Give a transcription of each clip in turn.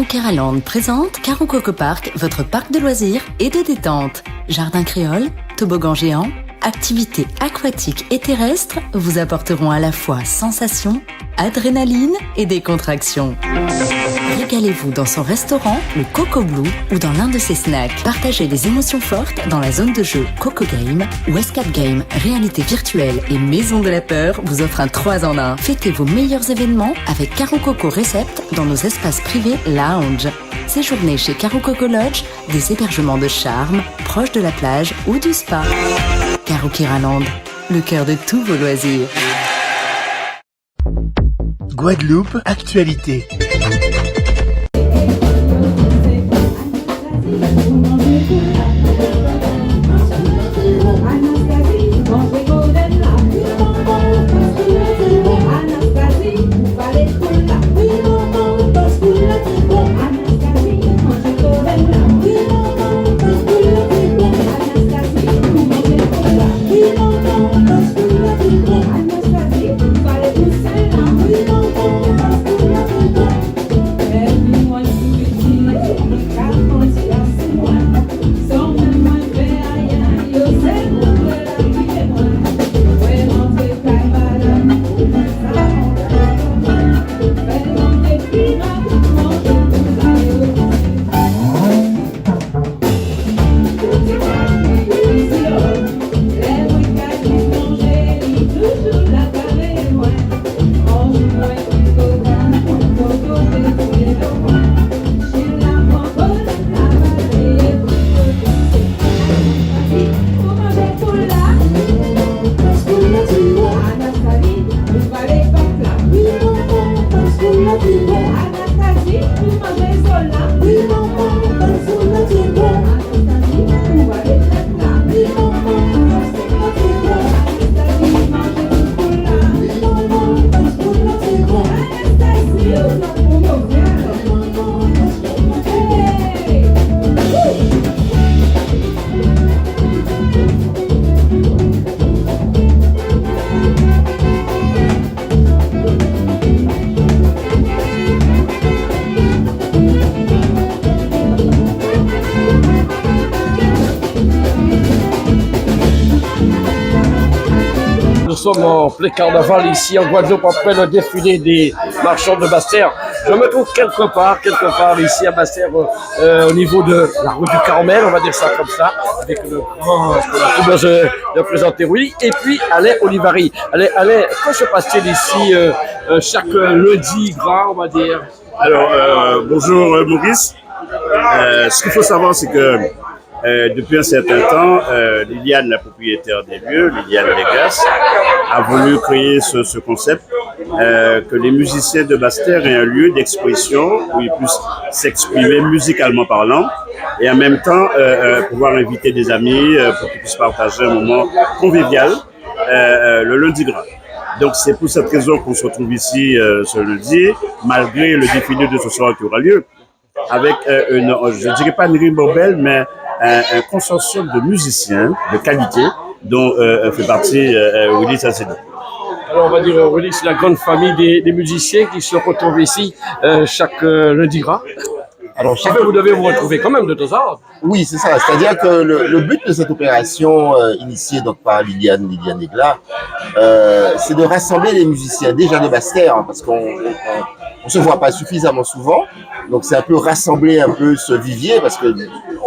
Karaland présente Karo Coco Park, votre parc de loisirs et de détente. Jardin créole, toboggan géant, activités aquatiques et terrestres vous apporteront à la fois sensations, adrénaline et décontraction. Régalez-vous dans son restaurant, le Coco Blue, ou dans l'un de ses snacks. Partagez des émotions fortes dans la zone de jeu Coco Game, où Escape Game, réalité virtuelle et maison de la peur vous offre un 3 en 1. Fêtez vos meilleurs événements avec Karo Coco Recept dans nos espaces privés lounge. Séjournez chez Karo Coco Lodge, des hébergements de charme, proches de la plage ou du spa. Karaland, le cœur de tous vos loisirs. Guadeloupe, actualité. Nous sommes en plein carnaval ici en Guadeloupe après le défilé des marchands de Basse-Terre. Je me trouve quelque part ici à Basse-Terre au niveau de la rue du Carmel, on va dire ça comme ça, avec le grand de présenter oui, et puis Alain Olivary. Alain, que se passe-t-il ici chaque lundi gras, on va dire? Alors, bonjour Maurice. Ce qu'il faut savoir, c'est que depuis un certain temps, Liliane, la propriétaire des lieux, Liliane Vegas, a voulu créer ce concept que les musiciens de Basse-Terre aient un lieu d'expression où ils puissent s'exprimer musicalement parlant et en même temps pouvoir inviter des amis pour qu'ils puissent partager un moment convivial le lundi gras. Donc c'est pour cette raison qu'on se retrouve ici ce lundi, malgré le défilé de ce soir qui aura lieu, avec je dirais pas une ribambelle, mais un consortium de musiciens de qualité dont fait partie Willy Sassédou. Alors on va dire Willy, c'est la grande famille des musiciens qui se retrouvent ici chaque lundi gras. Alors vous devez vous retrouver quand même de temps en temps. Oui, c'est ça. C'est-à-dire que le but de cette opération initiée donc par Liliane Egla, c'est de rassembler les musiciens déjà de Basse-Terre, parce qu'on se voit pas suffisamment souvent. Donc c'est un peu rassembler un peu ce vivier, parce que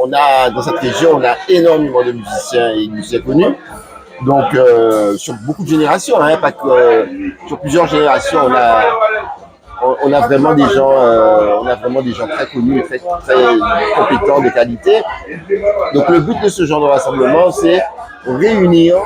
on a dans cette région on a énormément de musiciens et musiciens connus. Donc sur beaucoup de générations, pas que sur plusieurs générations, on a vraiment des gens très connus, très compétents, de qualité. Donc le but de ce genre de rassemblement, c'est réunir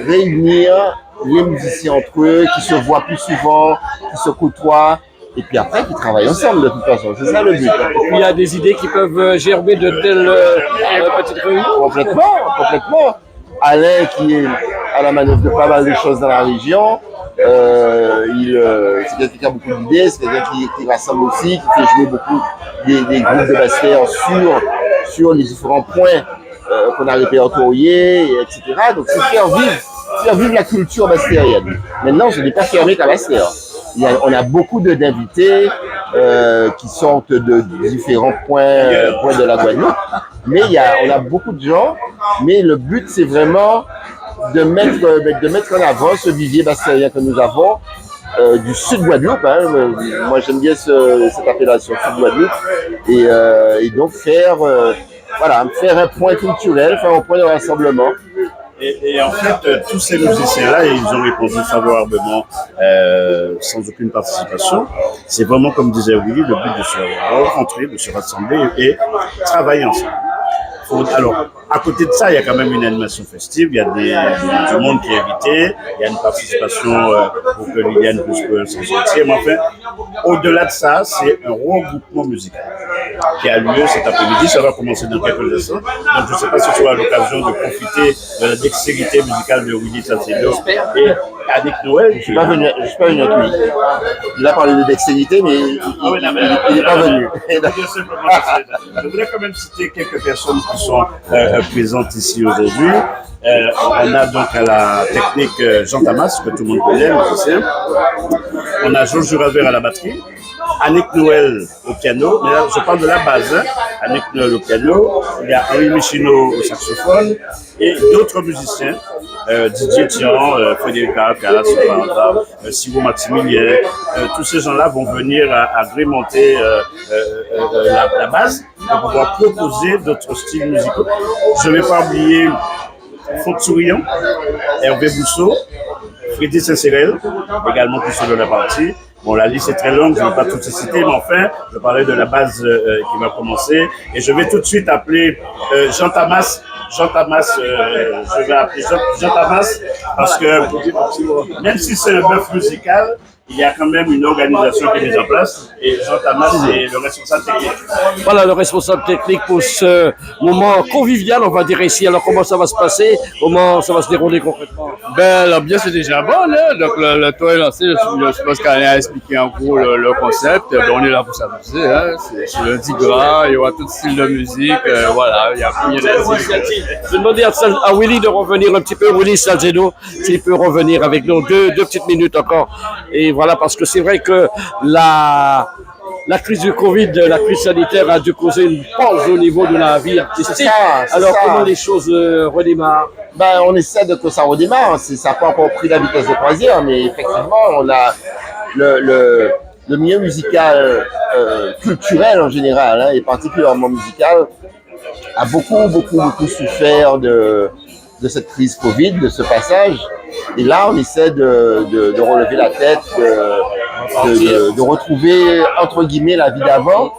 les musiciens entre eux, qui se voient plus souvent, qui se côtoient, et puis après qui travaillent ensemble de toute façon. C'est ça le but. Et puis il y a des idées qui peuvent germer de telles petites réunions. Complètement. Alain, qui est à la manœuvre de pas mal de choses dans la région, c'est quelqu'un qui a beaucoup d'idées, c'est quelqu'un qui rassemble aussi, qui fait jouer beaucoup des groupes de Basse-Terre sur les différents points qu'on a répertoriés, etc. Donc c'est faire vivre la culture basse-terrienne. Maintenant, je n'ai pas fermé qu'à Basse-Terre. On a beaucoup d'invités qui sortent de différents points de la Guadeloupe. Mais on a beaucoup de gens, mais le but c'est vraiment de mettre en avant ce vivier bastérien que nous avons du sud Guadeloupe. Hein. Moi j'aime bien cette appellation sud Guadeloupe et donc faire un point culturel, faire un point de rassemblement. Et en fait, tous ces musiciens-là, ils ont répondu favorablement sans aucune participation. C'est vraiment, comme disait Willy, le but de se rencontrer, de se rassembler et travailler ensemble. Alors, à côté de ça, il y a quand même une animation festive, il y a du monde qui est invité, il y a une participation pour que Liliane puisse s'en sortir. Mais enfin, au-delà de ça, c'est un regroupement musical qui a lieu cet après-midi. Ça va commencer dans quelques instants. Donc, je ne sais pas si tu auras l'occasion de profiter de la dextérité musicale de Willy Salcedo et Annick Noël. Je ne suis pas venu avec lui. Il a parlé de dextérité, mais il n'est pas venu. Je voudrais quand même citer quelques personnes qui sont présentes ici aujourd'hui. On a donc à la technique Jean Tamas, que tout le monde connaît, le musicien. On a Georges Juraver à la batterie. Annick Noël au piano, mais là je parle de la base, hein. Annick Noël au piano, il y a Henri Michino au saxophone et d'autres musiciens, Didier Tian, Frédéric Caracas, Sivo Maximilien, tous ces gens-là vont venir agrémenter la base pour pouvoir proposer d'autres styles musicaux. Je ne vais pas oublier Fonte Souriant, Hervé Bousseau, Frédéric Saint-Cérel, également qui sont de la partie. Bon, la liste est très longue, je ne vais pas toutes les citer, mais enfin, je parlais de la base qui va commencer. Et je vais tout de suite appeler Jean Tamas. Je vais appeler Jean Tamas parce que même si c'est un bœuf musical, il y a quand même une organisation qui est mise en place et Jean Tamas est le responsable technique. Voilà, le responsable technique pour ce moment convivial, on va dire ici. Alors, comment ça va se passer? Comment ça va se dérouler concrètement? Ben, l'ambiance est déjà bonne, hein? Donc le tour est lancé. Je pense qu'elle a expliqué en gros le concept. Ben, on est là pour s'amuser, hein? C'est lundi gras, il y aura tout style de musique, voilà, il y a d'initiative. Je vais demander à Willy de revenir un petit peu, Willy Salcedo, s'il peut revenir avec nous deux petites minutes encore. Et voilà, parce que c'est vrai que la crise du Covid, la crise sanitaire a dû causer une pause au niveau de la vie artistique. Alors, comment les choses redémarrent? Ben, on essaie que ça redémarre. Ça n'a pas encore pris la vitesse de croisière, mais effectivement, on a le milieu musical culturel en général, hein, et particulièrement musical, a beaucoup souffert de cette crise Covid, de ce passage. Et là, on essaie de relever la tête, de retrouver, entre guillemets, la vie d'avant.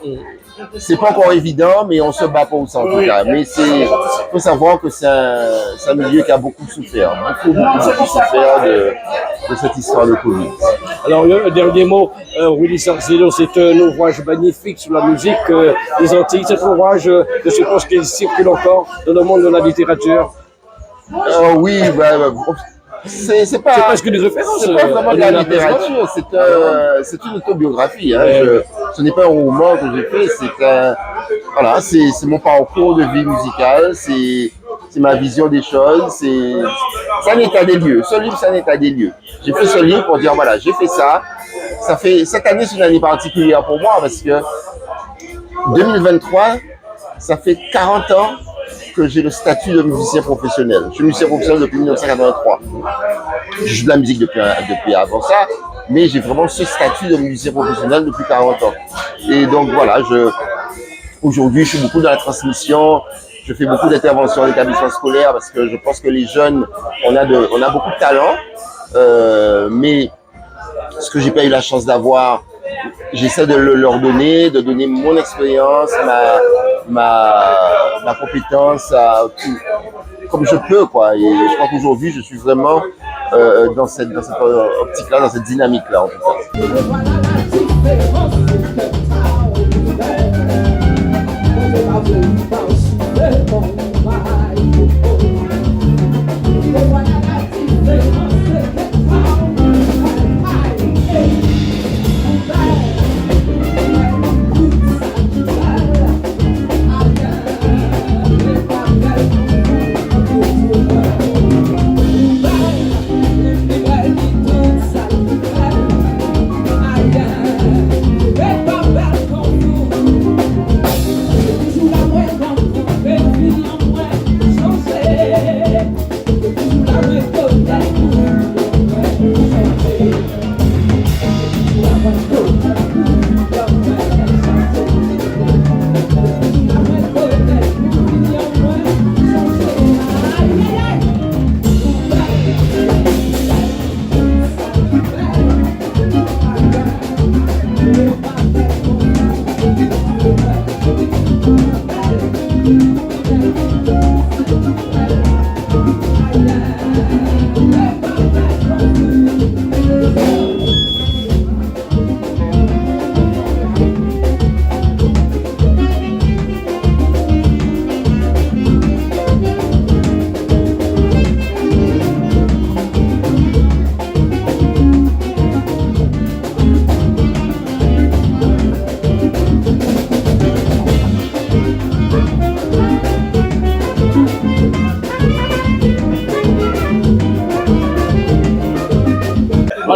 C'est pas encore évident, mais on se bat pour ça en tout cas. Mais il faut savoir que c'est un milieu qui a beaucoup souffert, beaucoup souffert de cette histoire de Covid. Alors, un dernier mot, Willy Salcedo, c'est un ouvrage magnifique sur la musique des Antilles. Cet ouvrage, je suppose qu'il circule encore dans le monde de la littérature. Oui, c'est pas presque une référence. C'est pas vraiment de la littérature, c'est une autobiographie. Hein. Ce n'est pas un roman que j'ai fait, c'est mon parcours de vie musicale, c'est ma vision des choses, c'est un état des lieux. Ce livre, c'est un état des lieux. J'ai fait ce livre pour dire voilà, j'ai fait ça. Cette année, c'est une année particulière pour moi parce que 2023, ça fait 40 ans que j'ai le statut de musicien professionnel. Je suis musicien professionnel depuis 1983. Je joue de la musique depuis avant ça, mais j'ai vraiment ce statut de musicien professionnel depuis 40 ans. Et donc voilà, aujourd'hui, je suis beaucoup dans la transmission. Je fais beaucoup d'interventions en établissement scolaire parce que je pense que les jeunes, on a beaucoup de talent, mais ce que j'ai pas eu la chance d'avoir, j'essaie de leur donner, de donner mon expérience, ma compétence, comme je peux, quoi. Et je crois qu'aujourd'hui, je suis vraiment dans cette optique-là, dans cette dynamique-là, en tout cas. Hey,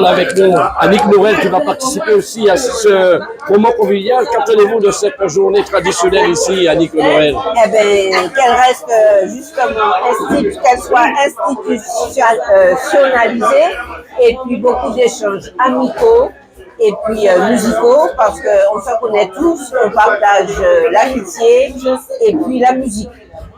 a avec nous Annick Noël qui va participer aussi à ce moment convivial. Qu'attendez-vous de cette journée traditionnelle ici, Annick Noël? Eh bien, qu'elle reste justement, qu'elle soit institutionnalisée et puis beaucoup d'échanges amicaux et puis musicaux parce qu'on se connaît tous, on partage l'amitié et puis la musique.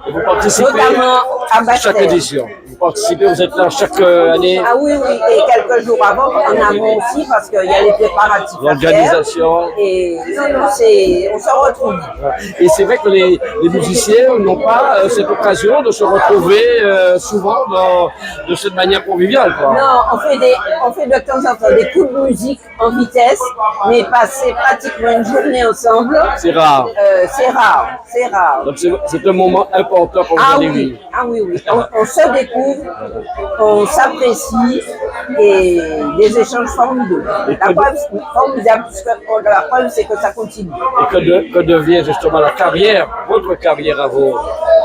Et vous participez Notamment à à chaque Bastère. édition. Vous participez, vous êtes là chaque année. Ah oui, oui, et quelques jours avant, en amont aussi, parce qu'il y a les préparatifs à faire. L'organisation. Et non, on se retrouve. Et c'est vrai que les musiciens n'ont pas cette occasion de se retrouver souvent de cette manière conviviale, quoi. Non, on fait de temps en temps des coups de musique en vitesse, mais passer pratiquement une journée ensemble, C'est rare. c'est rare, c'est rare. Donc c'est un moment important pour vous Ah allez oui, vivre. ah oui, oui. On se découvre, on s'apprécie et des échanges formidables. La preuve, formidable, puisque la preuve, c'est que ça continue. Et que devient justement la carrière, votre carrière à vous?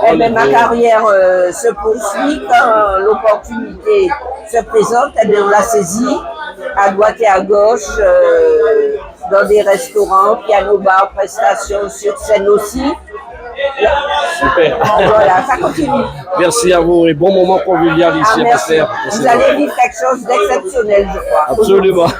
Eh bien, ma carrière se poursuit quand l'opportunité se présente, eh bien, on la saisit à droite et à gauche, dans des restaurants, piano-bar, prestations sur scène aussi. Super. Voilà, ça continue. Merci à vous et bon moment convivial ici Ah, à merci. Bastère. Vous allez vivre quelque chose d'exceptionnel, je crois. Absolument.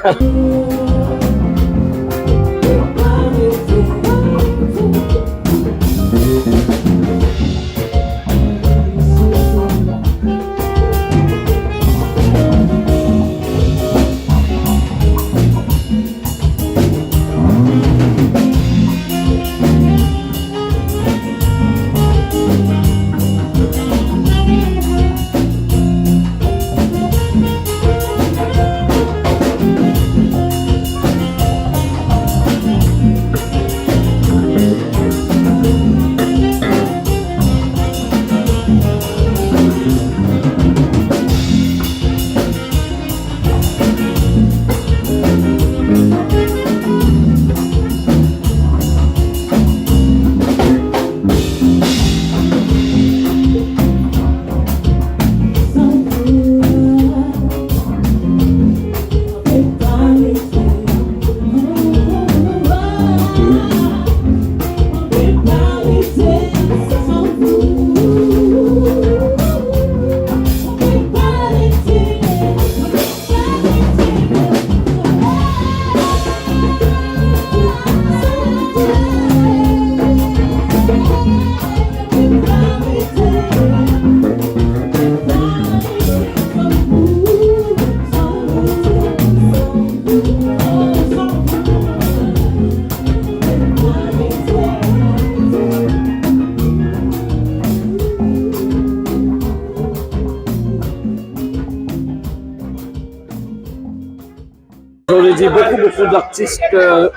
On a dit beaucoup d'artistes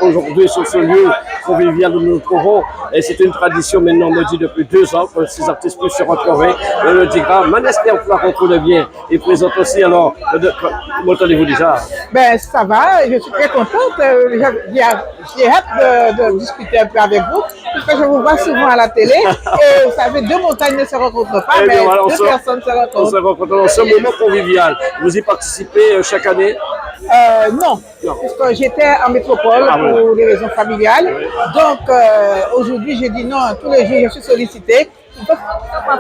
aujourd'hui sur ce lieu convivial où nous nous trouvons. Et c'est une tradition maintenant, on me dit depuis 2 ans que ces artistes puissent se retrouver. On le dira, Manester Flacon connaît bien. Il présente aussi alors, comment entendez-vous déjà? Ben, ça va, je suis très contente. J'ai hâte de discuter un peu avec vous, puisque je vous vois souvent à la télé. Et vous savez, 2 montagnes ne se rencontrent pas, mais voilà, 2 personnes se On rencontrent. se rencontre dans ce moment convivial. Vous y participez chaque année? Non, puisque j'étais en métropole pour des raisons familiales. Donc, aujourd'hui, j'ai dit non, tous les jours, je suis sollicitée. Il va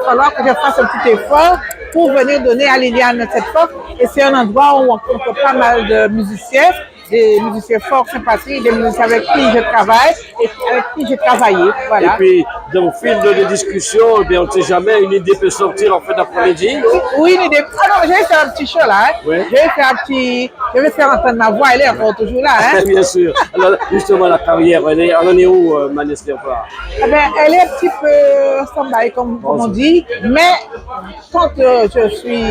falloir que je fasse un petit effort pour venir donner à Liliane cette force. Et c'est un endroit où on rencontre pas mal de musiciens, des musiciens forts, sympathiques, des musiciens avec qui je travaille et avec qui j'ai travaillé. Voilà. Et puis, dans le fil de discussions, eh bien, on ne sait jamais, une idée peut sortir en fin d'après-midi. Oui, une idée. Ah non, je vais faire un petit show là. Hein. Oui. Je vais faire entendre ma voix, elle est encore toujours là. Hein. Bien sûr. Alors, justement, la carrière, elle en est où, Manester Flacon? Eh ben, elle est un petit peu stand-by, comme on dit, mais quand je suis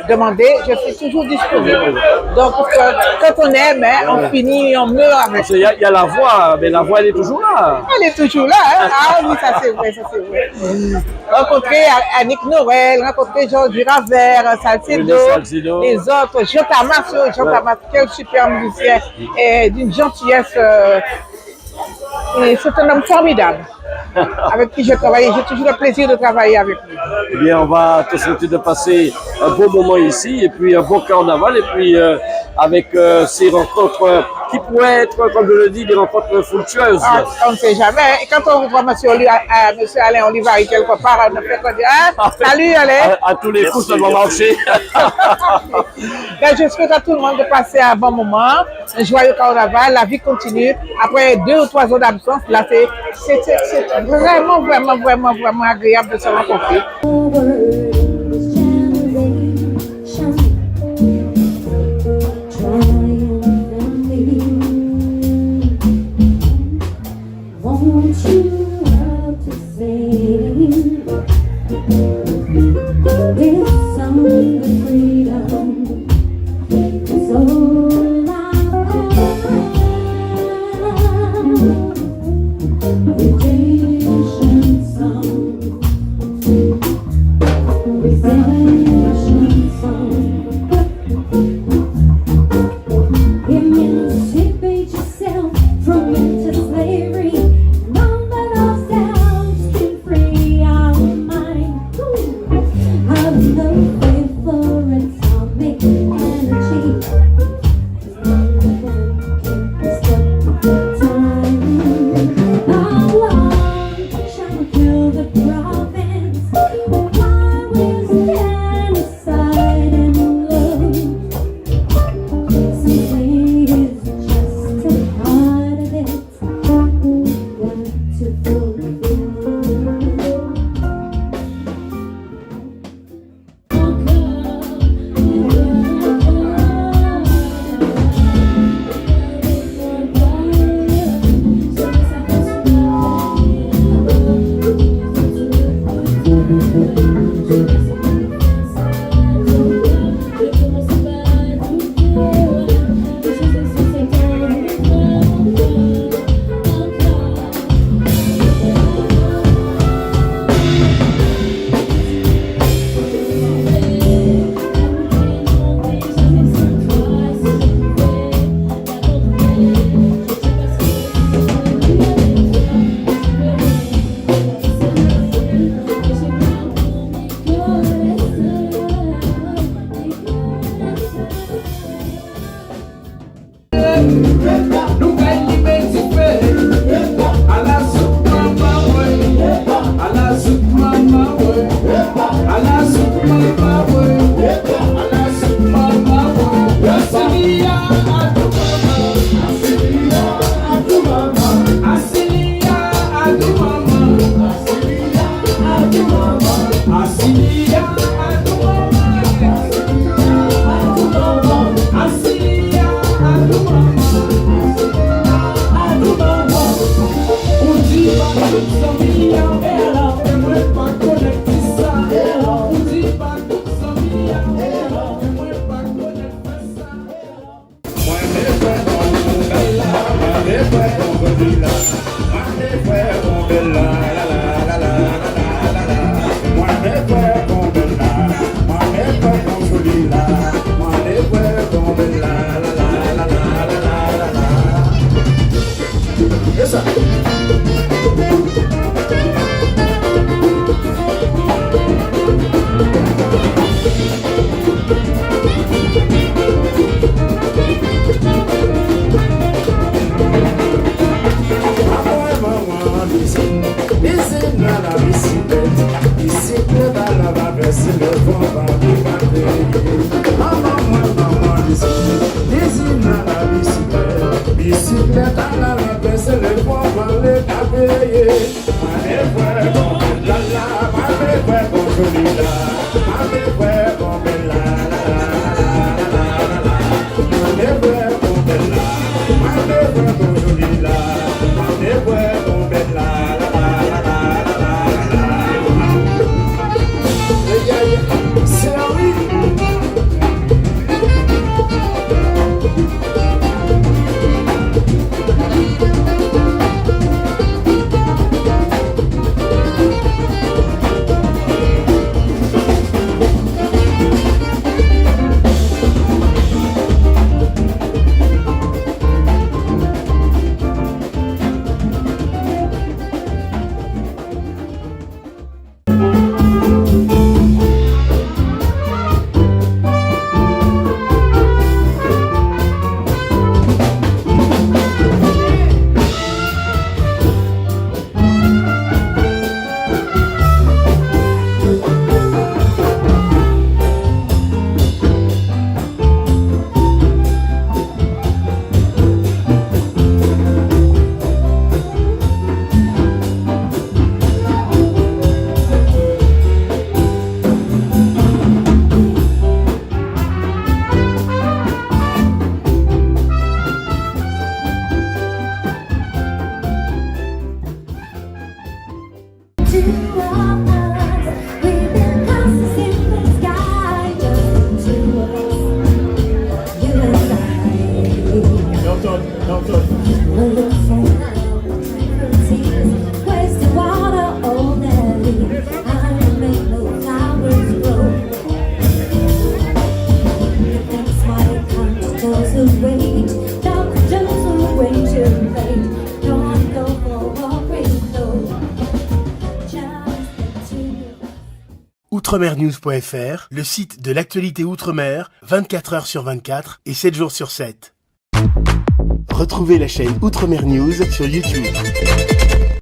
demandée, je suis toujours disponible. Donc, quand on aime, hein, on finit, on meurt avec. Il y a la voix, mais la voix, elle est toujours là. Elle est toujours là. Hein. Ah oui, ça c'est vrai, ça c'est vrai. Rencontrer Annick Noël, rencontrer Georges Duravert, Salcedo, les autres, Jota Mas, quel super musicien, et d'une gentillesse Et c'est un homme formidable avec qui j'ai travaillé. J'ai toujours le plaisir de travailler avec lui. Eh bien, on va te souhaiter de passer un beau moment ici et puis un beau carnaval et puis avec ces rencontres qui pourraient être, comme je le dis, des rencontres fructueuses. Ah, on ne sait jamais. Et quand on voit monsieur Alain Olivary quelque part, on ne fait quoi dire salut Alain. À tous les coups, ça va marcher. Je souhaite à tout le monde de passer un bon moment, un joyeux carnaval, la vie continue. Après 2 ou 3 ans d'absence, là c'est vraiment agréable de se rencontrer. Outremernews.fr, le site de l'actualité Outre-mer, 24 heures sur 24 et 7 jours sur 7. Retrouvez la chaîne Outremer News sur YouTube.